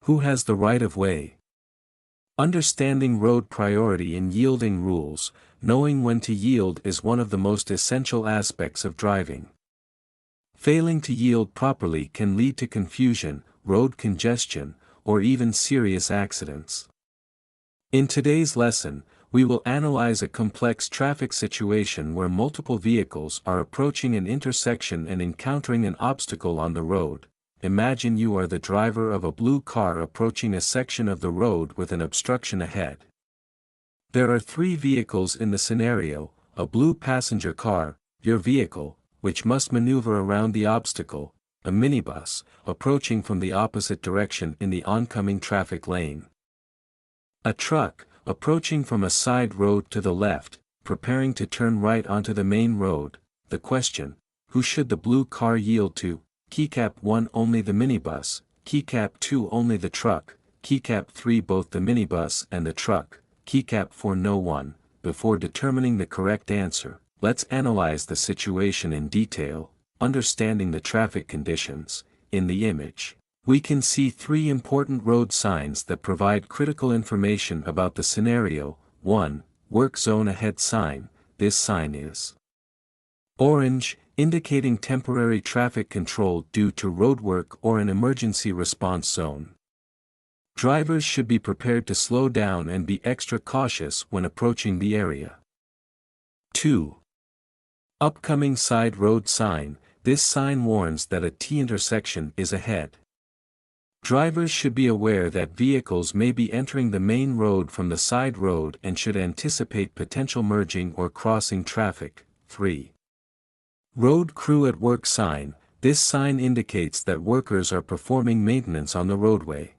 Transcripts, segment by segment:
Who has the right of way? Understanding road priority and yielding rules, knowing when to yield is one of the most essential aspects of driving. Failing to yield properly can lead to confusion, road congestion, or even serious accidents. In today's lesson, we will analyze a complex traffic situation where multiple vehicles are approaching an intersection and encountering an obstacle on the road. Imagine you are the driver of a blue car approaching a section of the road with an obstruction ahead. There are three vehicles in the scenario: a blue passenger car, your vehicle, which must maneuver around the obstacle, a minibus, approaching from the opposite direction in the oncoming traffic lane, a truck, approaching from a side road to the left, preparing to turn right onto the main road. The question: who should the blue car yield to? Keycap 1 only the minibus, Keycap 2 only the truck, Keycap 3 both the minibus and the truck, Keycap 4 no one. Before determining the correct answer, let's analyze the situation in detail, understanding the traffic conditions. In the image, we can see three important road signs that provide critical information about the scenario. 1. Work zone ahead sign. This sign is orange, indicating temporary traffic control due to roadwork or an emergency response zone. Drivers should be prepared to slow down and be extra cautious when approaching the area. 2. Upcoming side road sign. This sign warns that a T intersection is ahead. Drivers should be aware that vehicles may be entering the main road from the side road and should anticipate potential merging or crossing traffic. 3. Road crew at work sign. This sign indicates that workers are performing maintenance on the roadway.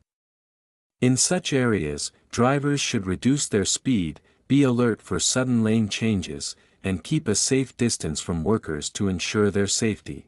In such areas, drivers should reduce their speed, be alert for sudden lane changes, and keep a safe distance from workers to ensure their safety.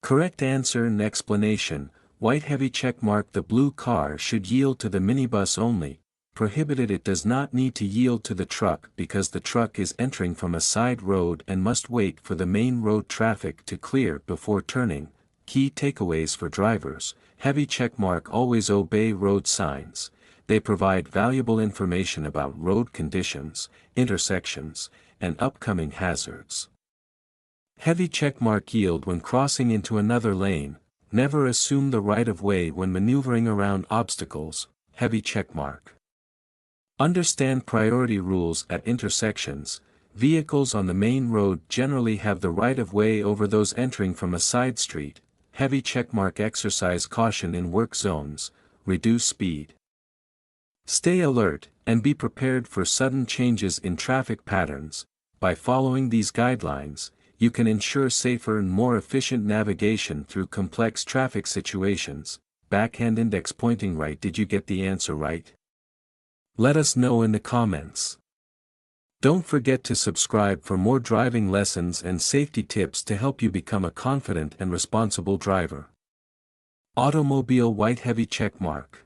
Correct answer and explanation. White heavy check mark. The blue car should yield to the minibus only. Prohibited. It does not need to yield to the truck because the truck is entering from a side road and must wait for the main road traffic to clear before turning. Key takeaways for drivers. Heavy check mark. Always obey road signs. They provide valuable information about road conditions, intersections, and upcoming hazards. Heavy checkmark. Yield when crossing into another lane. Never assume the right of way when maneuvering around obstacles. Heavy checkmark. Understand priority rules at intersections. Vehicles on the main road generally have the right of way over those entering from a side street. Heavy checkmark. Exercise caution in work zones. Reduce speed. Stay alert, and be prepared for sudden changes in traffic patterns. By following these guidelines, you can ensure safer and more efficient navigation through complex traffic situations. Backhand index pointing right. Did you get the answer right? Let us know in the comments. Don't forget to subscribe for more driving lessons and safety tips to help you become a confident and responsible driver. Automobile white heavy check mark.